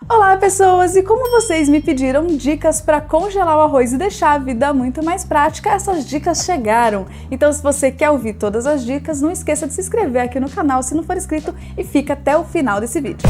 Olá pessoas, e como vocês me pediram dicas para congelar o arroz e deixar a vida muito mais prática, essas dicas chegaram. Então se você quer ouvir todas as dicas, não esqueça de se inscrever aqui no canal se não for inscrito e fica até o final desse vídeo.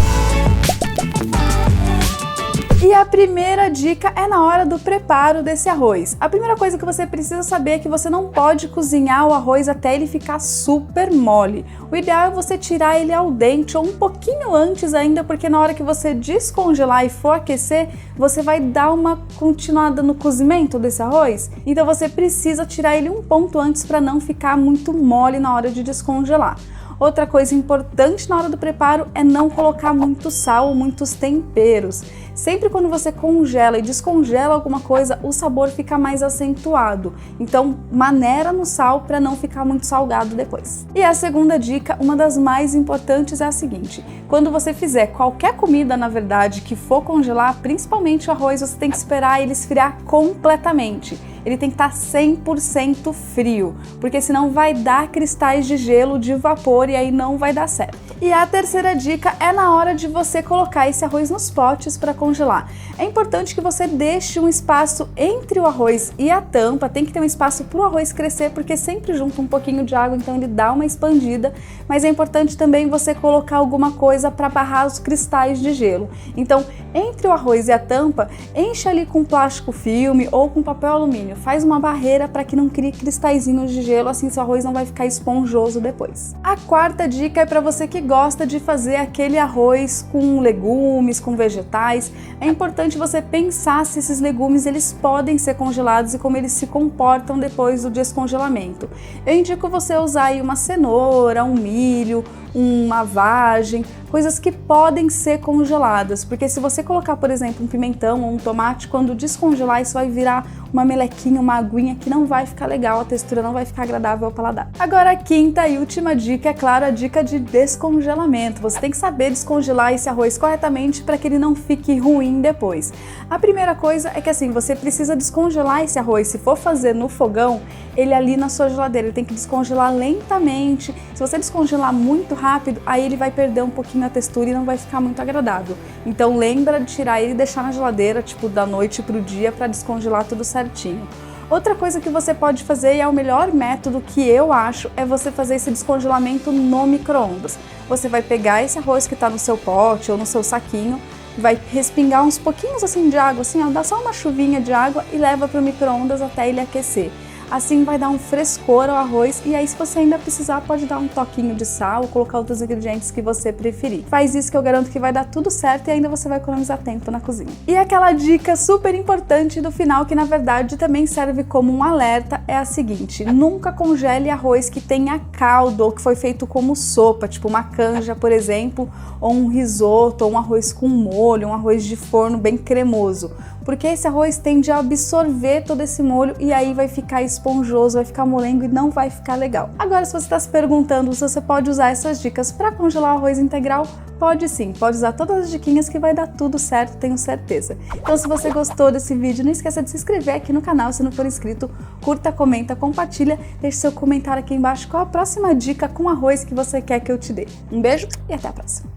E a primeira dica é na hora do preparo desse arroz. A primeira coisa que você precisa saber é que você não pode cozinhar o arroz até ele ficar super mole. O ideal é você tirar ele ao dente ou um pouquinho antes ainda, porque na hora que você descongelar e for aquecer, você vai dar uma continuada no cozimento desse arroz. Então você precisa tirar ele um ponto antes para não ficar muito mole na hora de descongelar. Outra coisa importante na hora do preparo é não colocar muito sal ou muitos temperos. Sempre quando você congela e descongela alguma coisa, o sabor fica mais acentuado. Então, maneira no sal para não ficar muito salgado depois. E a segunda dica, uma das mais importantes, é a seguinte: quando você fizer qualquer comida, na verdade, que for congelar, principalmente o arroz, você tem que esperar ele esfriar completamente. Ele tem que estar 100% frio, porque senão vai dar cristais de gelo, de vapor, e aí não vai dar certo. E a terceira dica é na hora de você colocar esse arroz nos potes para congelar. É importante que você deixe um espaço entre o arroz e a tampa, tem que ter um espaço para o arroz crescer, porque sempre junta um pouquinho de água, então ele dá uma expandida, mas é importante também você colocar alguma coisa para barrar os cristais de gelo. Então, entre o arroz e a tampa, enche ali com plástico filme ou com papel alumínio. Faz uma barreira para que não crie cristalzinhos de gelo, assim seu arroz não vai ficar esponjoso depois. A quarta dica é para você que gosta de fazer aquele arroz com legumes, com vegetais. É importante você pensar se esses legumes eles podem ser congelados e como eles se comportam depois do descongelamento. Eu indico você usar aí uma cenoura, um milho, uma vagem, coisas que podem ser congeladas, porque se você colocar, por exemplo, um pimentão ou um tomate, quando descongelar isso vai virar uma melequinha, uma aguinha que não vai ficar legal, a textura não vai ficar agradável ao paladar. Agora a quinta e última dica é, claro, a dica de descongelamento. Você tem que saber descongelar esse arroz corretamente para que ele não fique ruim depois. A primeira coisa é que assim, você precisa descongelar esse arroz, se for fazer no fogão, ele ali na sua geladeira, ele tem que descongelar lentamente. Se você descongelar muito rápido, aí ele vai perder um pouquinho a textura e não vai ficar muito agradável. Então lembra de tirar ele e deixar na geladeira, tipo da noite pro dia, para descongelar tudo certinho. Outra coisa que você pode fazer, e é o melhor método que eu acho, é você fazer esse descongelamento no micro-ondas. Você vai pegar esse arroz que está no seu pote ou no seu saquinho, vai respingar uns pouquinhos assim de água, assim, ó, dá só uma chuvinha de água e leva para o micro-ondas até ele aquecer. Assim vai dar um frescor ao arroz e aí se você ainda precisar pode dar um toquinho de sal ou colocar outros ingredientes que você preferir. Faz isso que eu garanto que vai dar tudo certo e ainda você vai economizar tempo na cozinha. E aquela dica super importante do final, que na verdade também serve como um alerta, é a seguinte: nunca congele arroz que tenha caldo ou que foi feito como sopa, tipo uma canja, por exemplo, ou um risoto, ou um arroz com molho, um arroz de forno bem cremoso, porque esse arroz tende a absorver todo esse molho e aí vai ficar esponjoso, vai ficar molengo e não vai ficar legal. Agora, se você está se perguntando se você pode usar essas dicas para congelar o arroz integral, pode sim, pode usar todas as diquinhas que vai dar tudo certo, tenho certeza. Então se você gostou desse vídeo, não esqueça de se inscrever aqui no canal se não for inscrito, curta, comenta, compartilha, deixe seu comentário aqui embaixo qual a próxima dica com arroz que você quer que eu te dê. Um beijo e até a próxima!